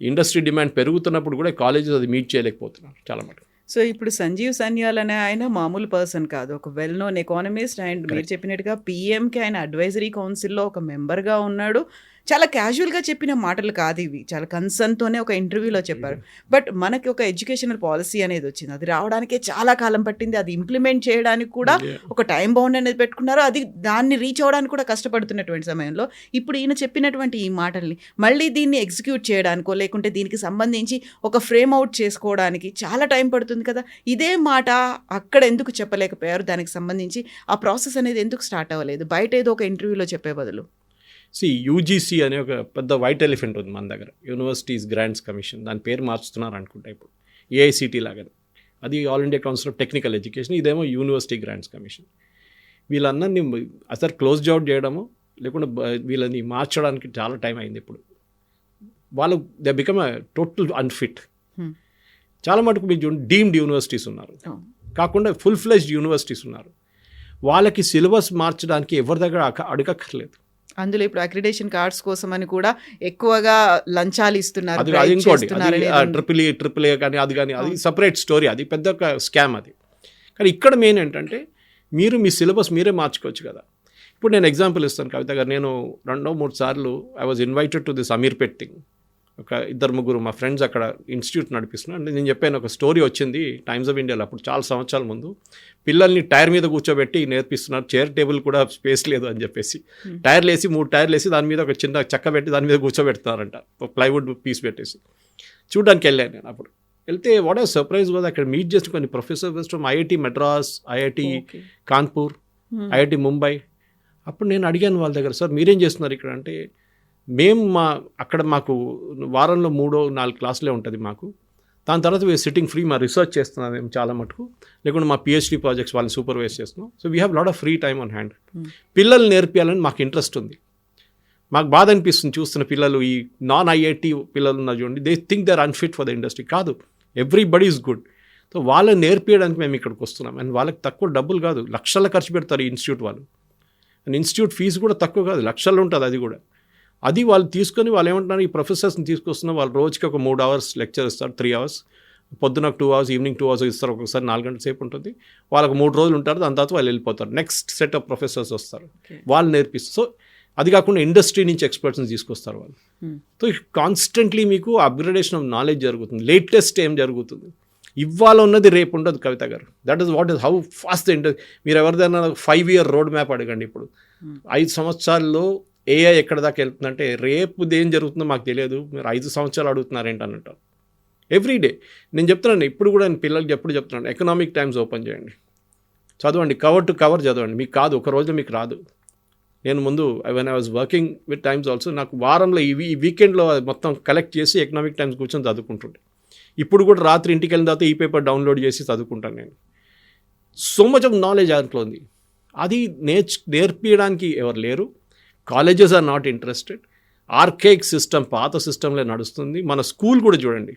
ఇండస్ట్రీ డిమాండ్ పెరుగుతున్నప్పుడు కూడా కాలేజెస్ అది మీట్ చేయలేకపోతున్నారు చాలా మటుకు. సో ఇప్పుడు సంజీవ్ సన్యాల్ అనే ఆయన మామూలు పర్సన్ కాదు, ఒక వెల్ నోన్ ఎకానమిస్ట్. అండ్ మీరు చెప్పినట్టుగా పిఎంకి ఆయన అడ్వైజరీ కౌన్సిల్లో ఒక మెంబర్గా ఉన్నాడు. చాలా క్యాజువల్గా చెప్పిన మాటలు కాదు ఇవి, చాలా కన్సర్న్తోనే ఒక ఇంటర్వ్యూలో చెప్పారు. బట్ మనకి ఒక ఎడ్యుకేషనల్ పాలసీ అనేది వచ్చింది, అది రావడానికే చాలా కాలం పట్టింది. అది ఇంప్లిమెంట్ చేయడానికి కూడా ఒక టైం బౌండ్ అనేది పెట్టుకున్నారు. అది దాన్ని రీచ్ అవ్వడానికి కూడా కష్టపడుతున్నటువంటి సమయంలో ఇప్పుడు ఈయన చెప్పినటువంటి ఈ మాటల్ని మళ్ళీ దీన్ని ఎగ్జిక్యూట్ చేయడానికో లేకుంటే దీనికి సంబంధించి ఒక ఫ్రేమ్ అవుట్ చేసుకోవడానికి చాలా టైం పడుతుంది కదా. ఇదే మాట అక్కడ ఎందుకు చెప్పలేకపోయారు? దానికి సంబంధించి ఆ ప్రాసెస్ అనేది ఎందుకు స్టార్ట్ అవ్వలేదు? బయట ఏదో ఒక ఇంటర్వ్యూలో చెప్పే బదులు. యూజీసీ అనే ఒక పెద్ద వైట్ ఎలిఫెంట్ ఉంది మన దగ్గర, యూనివర్సిటీస్ గ్రాంట్స్ కమిషన్. దాని పేరు మార్చుతున్నారు అనుకుంటా ఇప్పుడు, ఏఐసిటీ లాగానే. అది all India council of technical education, ఇదేమో యూనివర్సిటీ గ్రాంట్స్ కమిషన్. వీళ్ళందరినీ అసలు క్లోజ్ అవుట్ చేయడము లేకుండా వీళ్ళని మార్చడానికి చాలా టైం అయింది. ఇప్పుడు వాళ్ళు they become a total unfit. చాలా మటుకు మీకు చూడండి డీమ్డ్ యూనివర్సిటీస్ ఉన్నారు, కాకుండా ఫుల్ ఫ్లెజ్డ్ యూనివర్సిటీస్ ఉన్నారు. వాళ్ళకి సిలబస్ మార్చడానికి ఎవరి దగ్గర అడగక్కర్లేదు. అందులో ఇప్పుడు అక్రిడేషన్ కార్డ్స్ కోసం అని కూడా ఎక్కువగా లంచాలు ఇస్తున్నారు. అది ఇంకోటి ట్రిపుల్ ఏ కానీ అది కానీ అది సపరేట్ స్టోరీ, అది పెద్ద స్కామ్ అది. కానీ ఇక్కడ మెయిన్ ఏంటంటే మీరు మీ సిలబస్ మీరే మార్చుకోవచ్చు కదా. ఇప్పుడు నేను ఎగ్జాంపుల్ ఇస్తాను కవిత గారు. నేను 2-3 సార్లు I was invited to this Ameerpet thing. ఒక 2-3 మా ఫ్రెండ్స్ అక్కడ ఇన్స్టిట్యూట్ నడిపిస్తున్నాను. నేను చెప్పాను ఒక స్టోరీ వచ్చింది టైమ్స్ ఆఫ్ ఇండియాలో అప్పుడు చాలా సంవత్సరాల ముందు. పిల్లల్ని టైర్ మీద కూర్చోబెట్టి నేర్పిస్తున్నారు, చైర్ టేబుల్ కూడా స్పేస్ లేదు అని చెప్పేసి 3 టైర్లు వేసి దాని మీద ఒక చిన్న చెక్క పెట్టి దాని మీద కూర్చోబెడుతున్నారంట, ఒక ప్లైవుడ్ పీస్ పెట్టేసి. చూడడానికి వెళ్ళాను నేను. అప్పుడు వెళ్తే వాట్ ఆర్ సర్ప్రైజ్ వాజ్ అక్కడ మీట్ చేసిన కొన్ని professors from IIT Madras, IIT Kanpur, IIT Mumbai. అప్పుడు నేను అడిగాను వాళ్ళ దగ్గర, సార్ మీరేం చేస్తున్నారు ఇక్కడ అంటే, మేము అక్కడ మాకు వారంలో 3-4 క్లాసులే ఉంటుంది మాకు. దాని తర్వాత వీఆర్ సిట్టింగ్ ఫ్రీ, మా రీసెర్చ్ చేస్తున్నాం మేము చాలా మటుకు, లేకుంటే మా పిహెచ్డి ప్రాజెక్ట్స్ వాళ్ళని సూపర్వైజ్ చేస్తున్నాం. So we have lot of free time on hand. పిల్లలు నేర్పియాలని మాకు ఇంట్రెస్ట్ ఉంది. మాకు బాధ అనిపిస్తుంది చూస్తున్న పిల్లలు, ఈ నాన్ ఐఐటి పిల్లలు ఉన్నారు చూడండి, they think they are unfit for the industry. కాదు, ఎవ్రీబడి ఈజ్ గుడ్. సో వాళ్ళని నేర్పించడానికి మేము ఇక్కడికి వస్తున్నాం. అండ్ వాళ్ళకి తక్కువ డబ్బులు కాదు, లక్షల ఖర్చు పెడతారు ఈ ఇన్స్టిట్యూట్ వాళ్ళు. అండ్ ఇన్స్టిట్యూట్ ఫీజు కూడా తక్కువ కాదు, లక్షల్లో ఉంటుంది అది కూడా. అది వాళ్ళు తీసుకొని వాళ్ళు ఏమంటున్నారు, ఈ ప్రొఫెసర్స్ని తీసుకొస్తున్నారు, వాళ్ళు రోజుకి ఒక 3 hours లెక్చర్ ఇస్తారు, 3 hours, పొద్దున 2 hours, ఈవినింగ్ 2 hours ఇస్తారు. ఒక్కొక్కసారి 4 గంటల సేపు ఉంటుంది. వాళ్ళకి 3 రోజులు ఉంటారు, దాని తర్వాత వాళ్ళు వెళ్ళిపోతారు. నెక్స్ట్ సెట్ ఆఫ్ ప్రొఫెసర్స్ వస్తారు, వాళ్ళు నేర్పిస్తారు. సో అది కాకుండా ఇండస్ట్రీ నుంచి ఎక్స్పర్ట్స్ని తీసుకొస్తారు వాళ్ళు. సో కాన్స్టెంట్లీ మీకు అప్గ్రేడేషన్ ఆఫ్ నాలెడ్జ్ జరుగుతుంది, లేటెస్ట్ ఏం జరుగుతుంది. ఇవాళ ఉన్నది రేపు ఉండదు కవిత గారు. That is what is how fast the industry. మీరు ఎవరిదైనా 5-year రోడ్ మ్యాప్ అడగండి. ఇప్పుడు 5 సంవత్సరాల్లో ఏఐ ఎక్కడ దాకా వెళ్తుందంటే, రేపు ఏం జరుగుతుందో మాకు తెలియదు, మీరు 5 సంవత్సరాలు అడుగుతున్నారు ఏంటంటారు. ఎవ్రీడే నేను చెప్తున్నాను, ఇప్పుడు కూడా నేను పిల్లలకి ఎప్పుడు చెప్తున్నాను, ఎకనామిక్ టైమ్స్ ఓపెన్ చేయండి, చదవండి, కవర్ టు కవర్ చదవండి. మీకు కాదు, ఒక రోజులో మీకు రాదు. నేను ముందు when I was working with times also, నాకు వారంలో ఈ వీకెండ్లో మొత్తం కలెక్ట్ చేసి ఎకనామిక్ టైమ్స్ కూర్చొని చదువుకుంటుండే. ఇప్పుడు కూడా రాత్రి ఇంటికి వెళ్ళిన తర్వాత ఈ పేపర్ డౌన్లోడ్ చేసి చదువుకుంటాను నేను. సో మచ్ ఆఫ్ నాలెడ్జ్ దాంట్లో ఉంది. అది నేర్పించడానికి ఎవరు లేరు. Colleges are not interested. Archaic system, పాత సిస్టంలో నడుస్తుంది. మన స్కూల్ కూడా చూడండి,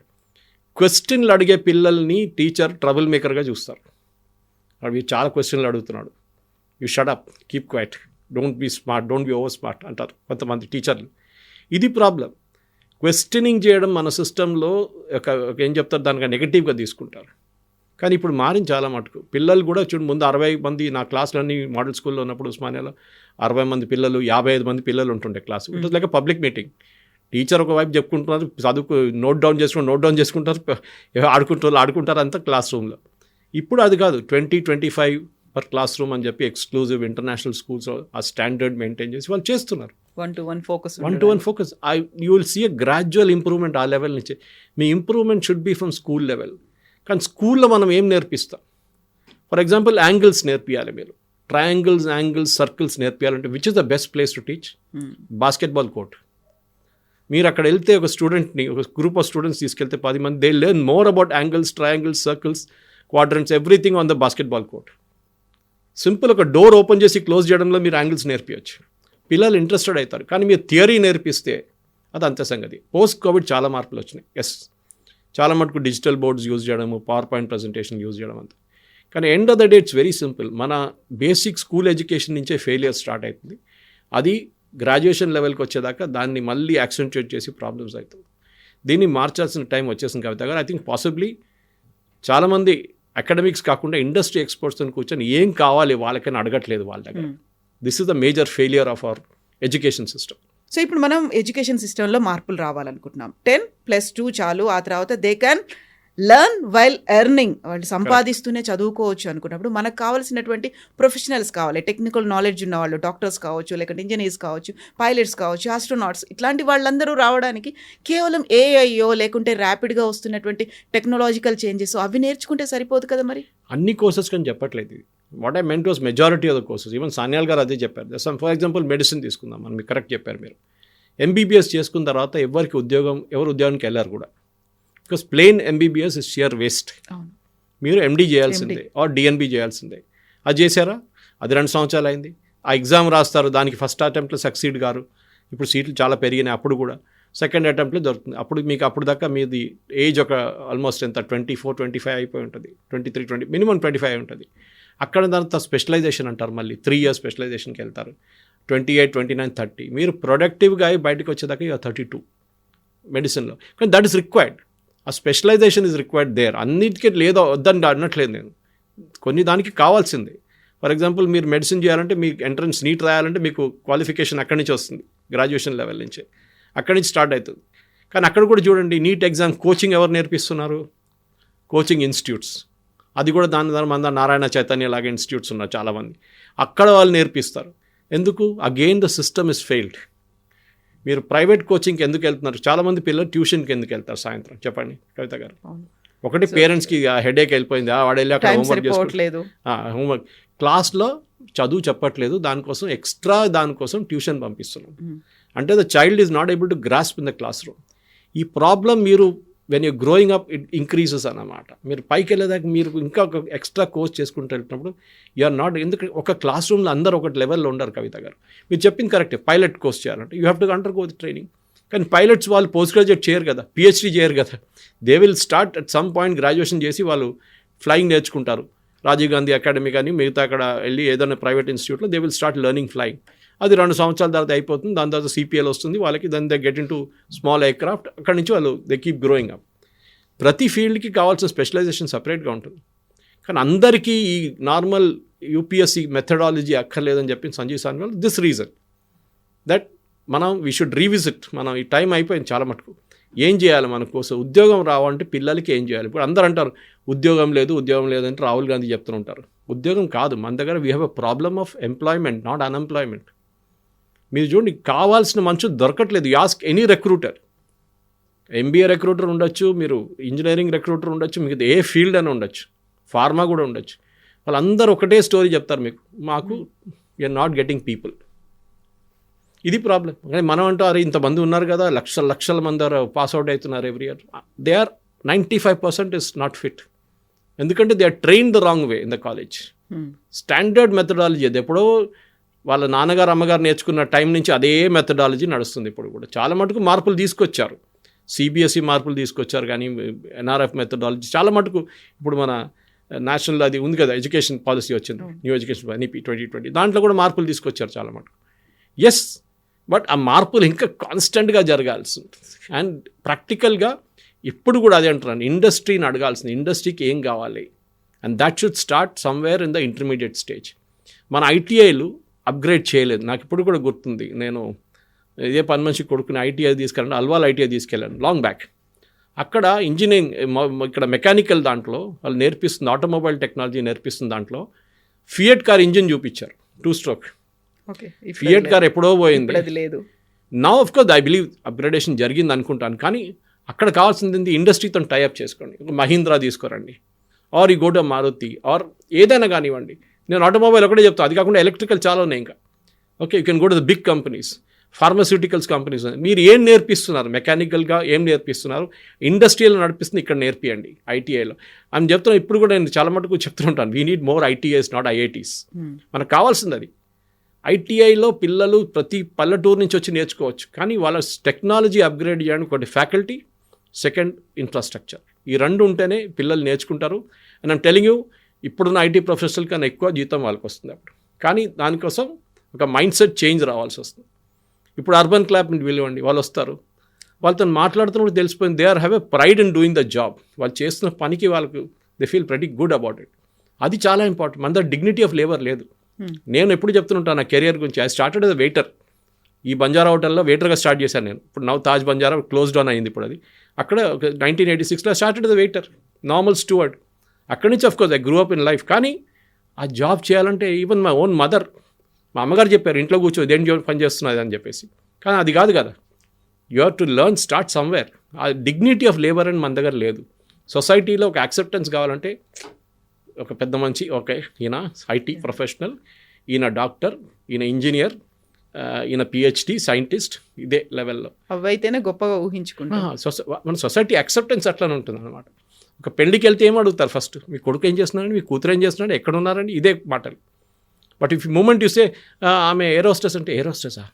క్వశ్చన్లు అడిగే పిల్లల్ని టీచర్ ట్రబుల్ మేకర్గా చూస్తారు. అవి చాలా క్వశ్చన్లు అడుగుతున్నాడు, you shut up, keep quiet, don't be smart, don't be over smart అంటారు కొంతమంది టీచర్లు. ఇది ప్రాబ్లం. క్వశ్చనింగ్ చేయడం మన సిస్టంలో ఏం చెప్తారు, దానికి నెగిటివ్గా తీసుకుంటారు. కానీ ఇప్పుడు మారింది చాలా మటుకు. పిల్లలు కూడా చూడు, ముందు 60 మంది నా క్లాసులన్నీ మోడల్ స్కూల్లో ఉన్నప్పుడు ఉస్మానియాలో 60 మంది పిల్లలు, 55 మంది పిల్లలు ఉంటుండే class. It was like public meeting. Teacher ఒకవైపు చెప్పుకుంటున్నారు, చదువుకు నోట్ డౌన్ చేసుకుంటారు, ఆడుకుంటారు అంతా క్లాస్ రూమ్లో. ఇప్పుడు అది కాదు, 20-25 పర్ క్లాస్ రూమ్ అని చెప్పి ఎక్స్క్లూజివ్ ఇంటర్నేషనల్ స్కూల్స్ ఆ స్టాండర్డ్ మెయింటైన్ చేసి వాళ్ళు చేస్తున్నారు. 1-to-1 focus. You will see a gradual improvement ఆ లెవెల్ నుంచి. మీ improvement should be from school level. కానీ స్కూల్లో మనం ఏం నేర్పిస్తాం? ఫర్ ఎగ్జాంపుల్ యాంగిల్స్ నేర్పియాలి మీరు, ట్రయాంగిల్స్, యాంగిల్స్, సర్కిల్స్ నేర్పియాలంటే which is the best place to teach? Basketball court. మీరు అక్కడ వెళ్తే ఒక స్టూడెంట్ని, ఒక గ్రూప్ ఆఫ్ స్టూడెంట్స్ తీసుకెళ్తే 10 మంది, they learn more about angles, triangles, circles, quadrants, everything on the basketball court. Simple ఒక డోర్ ఓపెన్ చేసి క్లోజ్ చేయడంలో మీరు యాంగిల్స్ నేర్పించచ్చు, పిల్లలు ఇంట్రెస్టెడ్ అవుతారు. కానీ మీరు థియరీ నేర్పిస్తే అది అంతే సంగతి. పోస్ట్ కోవిడ్ చాలా మార్పులు వచ్చినాయి. ఎస్, చాలా మటుకు డిజిటల్ బోర్డ్స్ యూజ్ చేయడము, పవర్ పాయింట్ ప్రజెంటేషన్ యూజ్ చేయడం అంతా. కానీ end of the day it's very simple. మన బేసిక్ స్కూల్ ఎడ్యుకేషన్ నుంచే ఫెయిలియర్ స్టార్ట్ అవుతుంది. అది గ్రాడ్యుయేషన్ లెవెల్కి వచ్చేదాకా దాన్ని మళ్ళీ యాక్సెంట్యూట్ చేసి ప్రాబ్లమ్స్ అవుతుంది. దీన్ని మార్చాల్సిన టైం వచ్చేసింది కవిత గారు. ఐ థింక్ పాసిబ్లీ చాలామంది అకాడమిక్స్ కాకుండా ఇండస్ట్రీ ఎక్స్పర్ట్స్తో కూర్చొని ఏం కావాలి వాళ్ళకైనా అడగట్లేదు వాళ్ళ దగ్గర. This is the major failure of our education system. So ఇప్పుడు మనం ఎడ్యుకేషన్ సిస్టంలో మార్పులు రావాలనుకుంటున్నాం. 10+2 చాలు, ఆ తర్వాత they can learn while earning, వాళ్ళు సంపాదిస్తూనే చదువుకోవచ్చు అనుకున్నప్పుడు మనకు కావాల్సినటువంటి ప్రొఫెషనల్స్ కావాలి. టెక్నికల్ నాలెడ్జ్ ఉన్న వాళ్ళు, డాక్టర్స్ కావచ్చు, లేకుంటే ఇంజనీర్స్ కావచ్చు, పైలట్స్ కావచ్చు, ఆస్ట్రోనాట్స్, ఇట్లాంటి వాళ్ళందరూ రావడానికి కేవలం ఏఐయో లేకుంటే ర్యాపిడ్గా వస్తున్నటువంటి టెక్నాలజికల్ చేంజెస్ అవి నేర్చుకుంటే సరిపోదు కదా మరి? అన్ని కోర్సెస్ కానీ చెప్పట్లేదు ఇది. What I meant was majority of the courses. Even Sanyal garu అదే చెప్పారు. ఫర్ ఎగ్జాంపుల్ మెడిసిన్ తీసుకుందాం మనం, మీకు కరెక్ట్ చెప్పారు మీరు. ఎంబీబీఎస్ చేసుకున్న తర్వాత ఎవరు ఉద్యోగానికి వెళ్ళారు కూడా. Because plain MBBS is sheer waste. మీరు ఎండీ చేయాల్సిందే ఆర్ డిఎన్బీ చేయాల్సిందే. అది చేశారా? అది 2 సంవత్సరాలు అయింది. ఆ ఎగ్జామ్ రాస్తారు, దానికి ఫస్ట్ అటెంప్ట్లో సక్సీడ్ గారు. ఇప్పుడు సీట్లు చాలా పెరిగినాయి. అప్పుడు కూడా సెకండ్ అటెంప్ట్లో దొరుకుతుంది. అప్పుడు మీకు అప్పుడు దాకా మీది ఏజ్ ఒక ఆల్మోస్ట్ ఎంత 24-25 అయిపోయి ఉంటుంది, 23-20 మినిమం 25 ఉంటుంది. అక్కడ దాంతో స్పెషలైజేషన్ అంటారు, మళ్ళీ 3 years స్పెషలైజేషన్కి వెళ్తారు, 28-29-30. మీరు ప్రొడక్టివ్గా అయి బయటకు వచ్చేదాకా ఇక 32 మెడిసిన్లో. కానీ దట్ ఈస్ రిక్వైర్డ్, ఆ స్పెషలైజేషన్ ఈజ్ రిక్వైర్డ్ దేర్. అన్నిటికీ లేదో వద్దని అనట్లేదు నేను, కొన్ని దానికి కావాల్సిందే. ఫర్ ఎగ్జాంపుల్ మీరు మెడిసిన్ చేయాలంటే మీకు ఎంట్రన్స్ నీట్ రాయాలంటే మీకు క్వాలిఫికేషన్ అక్కడి నుంచి వస్తుంది, గ్రాడ్యుయేషన్ లెవెల్ నుంచి, అక్కడి నుంచి స్టార్ట్ అవుతుంది. కానీ అక్కడ కూడా చూడండి, నీట్ ఎగ్జామ్ కోచింగ్ ఎవరు నేర్పిస్తున్నారు? Coaching institutes. అది కూడా దాని మంద నారాయణ చైతన్య లాగా ఇన్స్టిట్యూట్స్ ఉన్నారు చాలామంది, అక్కడ వాళ్ళు నేర్పిస్తారు. ఎందుకు? Again the system is failed. మీరు ప్రైవేట్ కోచింగ్కి ఎందుకు వెళ్తున్నారు? చాలామంది పిల్లలు ట్యూషన్కి ఎందుకు వెళ్తారు సాయంత్రం, చెప్పండి కవిత గారు. ఒకటి పేరెంట్స్కి హెడేక్ వెళ్ళిపోయింది, వాడు వెళ్ళి అక్కడ హోంవర్క్ చేసుకోవట్లేదు, హోంవర్క్ క్లాస్లో చదువు చెప్పట్లేదు, దానికోసం ఎక్స్ట్రా దానికోసం ట్యూషన్ పంపిస్తున్నాం. అంటే the child is not able to grasp in the class room. ఈ ప్రాబ్లం మీరు when you growing up it increases అన్నమాట. మీరు పైకి వెళ్ళేదాకా మీరు ఇంకా ఒక ఎక్స్ట్రా కోర్స్ చేసుకుంటూ వెళ్తున్నప్పుడు యూఆర్ నాట్, ఎందుకంటే ఒక క్లాస్ రూమ్లో అందరూ ఒక లెవెల్లో ఉండరు. కవిత గారు మీరు చెప్పింది కరెక్టే, పైలట్ కోర్స్ చేయాలంటే you have to under go the training. కానీ పైలట్స్ వాళ్ళు పోస్ట్ గ్రాడ్యుయేట్ చేయరు కదా, పిహెచ్డీ చేయరు కదా. They will start at some point graduation చేసి వాళ్ళు ఫ్లయింగ్ నేర్చుకుంటారు. రాజీవ్ గాంధీ అకాడమీ కానీ మిగతా అక్కడ వెళ్ళి ఏదైనా ప్రైవేట్ ఇన్స్టిట్యూట్లో they will start learning flying. అది 2 సంవత్సరాల తర్వాత అయిపోతుంది, దాని తర్వాత సిపిఎల్ వస్తుంది వాళ్ళకి, then they get in to small aircraft. అక్కడి నుంచి వాళ్ళు దే కీప్ గ్రోయింగ్ అప్. ప్రతి ఫీల్డ్కి కావాల్సిన స్పెషలైజేషన్ సపరేట్గా ఉంటుంది. కానీ అందరికీ ఈ నార్మల్ యూపీఎస్సీ మెథడాలజీ అక్కర్లేదని చెప్పి సంజీవ్ సాన్వాల్ దిస్ రీజన్ దట్ మనం వీ షుడ్ రీవిజిట్. మనం ఈ టైం అయిపోయింది చాలా మటుకు. ఏం చేయాలి మన కోసం? ఉద్యోగం రావాలంటే పిల్లలకి ఏం చేయాలి? ఇప్పుడు అందరూ అంటారు ఉద్యోగం లేదంటే రాహుల్ గాంధీ చెప్తుంటారు. ఉద్యోగం కాదు, మన దగ్గర we have a problem of employment, not unemployment. మీరు చూడండి, కావాల్సిన మనుషులు దొరకట్లేదు. Ask any recruiter, MBA recruiter ఉండొచ్చు, మీరు ఇంజనీరింగ్ రిక్రూటర్ ఉండొచ్చు, మీకు ఏ ఫీల్డ్ అని ఉండొచ్చు, ఫార్మా కూడా ఉండొచ్చు. వాళ్ళందరూ ఒకటే స్టోరీ చెప్తారు మీకు, మాకు యూఆర్ నాట్ గెటింగ్ పీపుల్. ఇది ప్రాబ్లం. కానీ మనం అంటారు ఇంతమంది ఉన్నారు కదా, లక్షల మంది పాస్అవుట్ అవుతున్నారు every year. They are 95% is not fit. ఎందుకంటే they are trained the wrong way in the college. Standard methodology అది ఎప్పుడో వాళ్ళ నాన్నగారు అమ్మగారు నేర్చుకున్న టైం నుంచి అదే మెథడాలజీ నడుస్తుంది ఇప్పుడు కూడా. చాలా మటుకు మార్పులు తీసుకొచ్చారు, సిబిఎస్ఈ మార్పులు తీసుకొచ్చారు, కానీ ఎన్ఆర్ఎఫ్ మెథడాలజీ చాలా మటుకు ఇప్పుడు మన నేషనల్ అది ఉంది కదా, ఎడ్యుకేషన్ పాలసీ వచ్చింది, న్యూ ఎడ్యుకేషన్ ఎన్ఈపీ 2020, దాంట్లో కూడా మార్పులు తీసుకొచ్చారు చాలా మటుకు. ఎస్, బట్ ఆ మార్పులు ఇంకా కాన్స్టెంట్గా జరగాల్సి ఉంటుంది. అండ్ ప్రాక్టికల్గా ఇప్పుడు కూడా అదే అంటున్నాను, ఇండస్ట్రీని అడగాల్సింది, ఇండస్ట్రీకి ఏం కావాలి, and that should start somewhere in the intermediate stage. మన ఐటీఐలు అప్గ్రేడ్ చేయలేదు. నాకు ఇప్పుడు కూడా గుర్తుంది, నేను ఇదే పని మనిషి కొడుకుని ఐటీఐ తీసుకెళ్ళండి, అల్వాల్ ఐటీఐ తీసుకెళ్ళాను లాంగ్ బ్యాక్. అక్కడ ఇంజనీరింగ్, ఇక్కడ మెకానికల్ దాంట్లో వాళ్ళు నేర్పిస్తుంది, ఆటోమొబైల్ టెక్నాలజీ నేర్పిస్తుంది, దాంట్లో ఫియట్ కార్ ఇంజిన్ చూపించారు, 2 stroke. ఫియట్ కార్ ఎప్పుడో పోయింది, లేదు. నా of course I believe upgradation జరిగింది అనుకుంటాను. కానీ అక్కడ కావాల్సింది ఇండస్ట్రీతో టైఅప్ చేసుకోండి. మహీంద్రా తీసుకోరండి, ఆర్ ఈ గోడ మారుతి, ఆర్ ఏదైనా కానివ్వండి. నేను ఆటోమొబైల్ ఒకటే చెప్తాను, అది కాకుండా ఎలక్ట్రికల్ చాలా ఉన్నాయి ఇంకా. Okay, you can go to the big companies, pharmaceuticals companies. మీరు ఏం నేర్పిస్తున్నారు, మెకానికల్గా ఏం నేర్పిస్తున్నారు, ఇండస్ట్రియల్ నడిపిస్తుంది ఇక్కడ నేర్పియండి ఐటీఐలో అని చెప్తున్నాను. ఇప్పుడు కూడా నేను చాలా మటుకు చెప్తుంటాను, we need more ITIs, not IITs. మనకు కావాల్సింది అది. ఐటీఐలో పిల్లలు ప్రతి పల్లెటూరు నుంచి వచ్చి నేర్చుకోవచ్చు, కానీ వాళ్ళ టెక్నాలజీ అప్గ్రేడ్ చేయడానికి ఒకటి ఫ్యాకల్టీ, సెకండ్ ఇన్ఫ్రాస్ట్రక్చర్. ఈ 2 ఉంటేనే పిల్లలు నేర్చుకుంటారు. అండ్ ఐమ్ టెలింగ్ యూ, ఇప్పుడున్న ఐటీ ప్రొఫెషనల్ కన్నా ఎక్కువ జీతం వాళ్ళకి వస్తుంది అప్పుడు. కానీ దానికోసం ఒక మైండ్ సెట్ చేంజ్ రావాల్సి వస్తుంది. ఇప్పుడు అర్బన్ క్లాప్ పిలవండి, వాళ్ళు వస్తారు, వాళ్ళతో మాట్లాడుతున్నప్పుడు తెలిసిపోయింది, they are have a pride in doing the job. వాళ్ళు చేస్తున్న పనికి వాళ్ళకు they feel pretty good about it. అది చాలా ఇంపార్టెంట్. మన దగ్గర డిగ్నిటీ ఆఫ్ లేబర్ లేదు. నేను ఎప్పుడు చెప్తుంటాను నా కెరియర్ గురించి, ఐ స్టార్టెడ్ ఎస్ వెయిటర్. ఈ బంజారా హోటల్లో వెయిటర్గా స్టార్ట్ చేశాను నేను. ఇప్పుడు now Taj Banjara close down అయింది ఇప్పుడు అది. అక్కడ 1986లో started as waiter, normal steward. అక్కడి నుంచి of course I grew up in life. కానీ ఆ జాబ్ చేయాలంటే ఈవెన్ మై ఓన్ మదర్, మా అమ్మగారు చెప్పారు, ఇంట్లో కూర్చో దేని పని చేస్తున్నది అని చెప్పేసి. కానీ అది కాదు కదా, you have to learn start somewhere. ఆ డిగ్నిటీ ఆఫ్ లేబర్ అని మన దగ్గర లేదు. సొసైటీలో ఒక యాక్సెప్టెన్స్ కావాలంటే ఒక పెద్ద మంచి, ఓకే ఈయన ఐటీ ప్రొఫెషనల్, ఈయన డాక్టర్, ఈయన ఇంజనీర్, ఈయన పిహెచ్డి సైంటిస్ట్, ఇదే లెవెల్లో అవైతేనే గొప్పగా ఊహించుకుంటాం. మన సొసైటీ యాక్సెప్టెన్స్ అట్లా ఉంటుంది అనమాట. ఒక పెళ్లికి వెళ్తే ఏం అడుగుతారు ఫస్ట్, మీ కొడుకు ఏం చేస్తున్నాడు, మీ కూతురు ఏం చేస్తున్నాడు, ఎక్కడ ఉన్నారండి, ఇదే మాటలు. బట్ ఇఫ్ మూమెంట్ చూస్తే ఆమె ఏరోస్టెస్ అంటే ఏరోస్టెసా,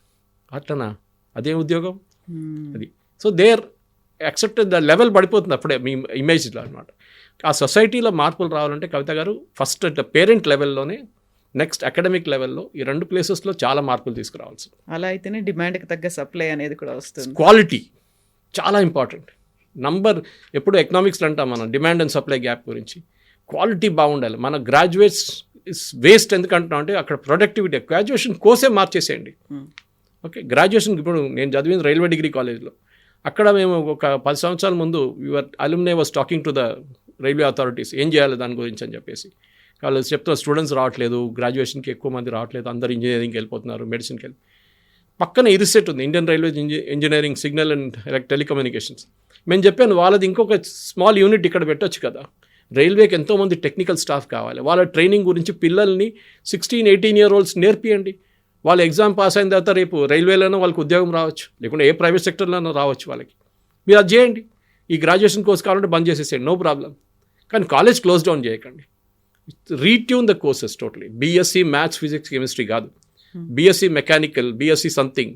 అట్లనా, అదే ఉద్యోగం. అది so they're accepted the level పడిపోతుంది అప్పుడే మీ ఇమేజ్లో అనమాట. ఆ సొసైటీలో మార్పులు రావాలంటే కవిత గారు ఫస్ట్ పేరెంట్ లెవెల్లోనే, నెక్స్ట్ అకాడమిక్ లెవెల్లో ఈ 2 ప్లేసెస్లో చాలా మార్పులు తీసుకురావాల్సి. అలా అయితేనే డిమాండ్కి తగ్గ సప్లై అనేది కూడా వస్తుంది. క్వాలిటీ చాలా ఇంపార్టెంట్. ఎప్పుడు ఎకనామిక్స్లో అంటాం మనం డిమాండ్ అండ్ సప్లై గ్యాప్ గురించి. క్వాలిటీ బాగుండాలి. మన గ్రాడ్యుయేట్స్ వేస్ట్ ఎందుకంటున్నాం అంటే అక్కడ ప్రొడక్టివిటీ, గ్రాడ్యుయేషన్ కోర్సే మార్చేసేయండి. ఓకే, గ్రాడ్యుయేషన్ ఇప్పుడు నేను చదివింది రైల్వే డిగ్రీ కాలేజ్లో. అక్కడ మేము ఒక 10 సంవత్సరాల ముందు alumni was talking to the railway authorities ఏం చేయాలి దాని గురించి అని చెప్పేసి. వాళ్ళు చెప్తున్న స్టూడెంట్స్ రావట్లేదు, గ్రాడ్యుయేషన్కి ఎక్కువ మంది రావట్లేదు, అందరు ఇంజనీరింగ్కి వెళ్ళిపోతున్నారు, మెడిసిన్కి వెళ్ళి. పక్కన ఇరిసెట్ ఉంది, Indian railway engineering signal and telecommunications. మేము చెప్పాను వాళ్ళది ఇంకొక స్మాల్ యూనిట్ ఇక్కడ పెట్టొచ్చు కదా. రైల్వేకి ఎంతోమంది టెక్నికల్ స్టాఫ్ కావాలి. వాళ్ళ ట్రైనింగ్ గురించి పిల్లల్ని 16-18 year olds నేర్పియండి. వాళ్ళు ఎగ్జామ్ పాస్ అయిన తర్వాత రేపు రైల్వేలోనో వాళ్ళకి ఉద్యోగం రావచ్చు, లేకుంటే ఏ ప్రైవేట్ సెక్టర్లోనో రావచ్చు వాళ్ళకి. మీరు అది చేయండి. ఈ గ్రాడ్యుయేషన్ కోర్స్ కావాలంటే బంద్ చేసేసేయండి, నో ప్రాబ్లం. కానీ కాలేజ్ క్లోజ్ డౌన్ చేయకండి. Retune the courses totally. BSc maths, physics, chemistry కాదు, బీఎస్సీ మెకానికల్, బీఎస్సీ సంథింగ్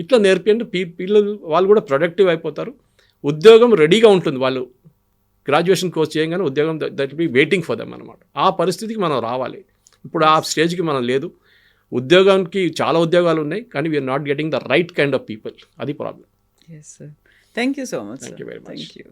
ఇట్లా నేర్పియండి. పిల్లలు వాళ్ళు కూడా ప్రొడక్టివ్ అయిపోతారు, ఉద్యోగం రెడీగా ఉంటుంది. వాళ్ళు గ్రాడ్యుయేషన్ కోర్స్ చేయగానే ఉద్యోగం that be waiting for them అనమాట. ఆ పరిస్థితికి మనం రావాలి. ఇప్పుడు ఆ స్టేజ్కి మనం లేదు. ఉద్యోగానికి చాలా ఉద్యోగాలు ఉన్నాయి, కానీ we're not getting the right kind of people. అది problem. Yes sir, thank you so much. Thank you very much. Thank you.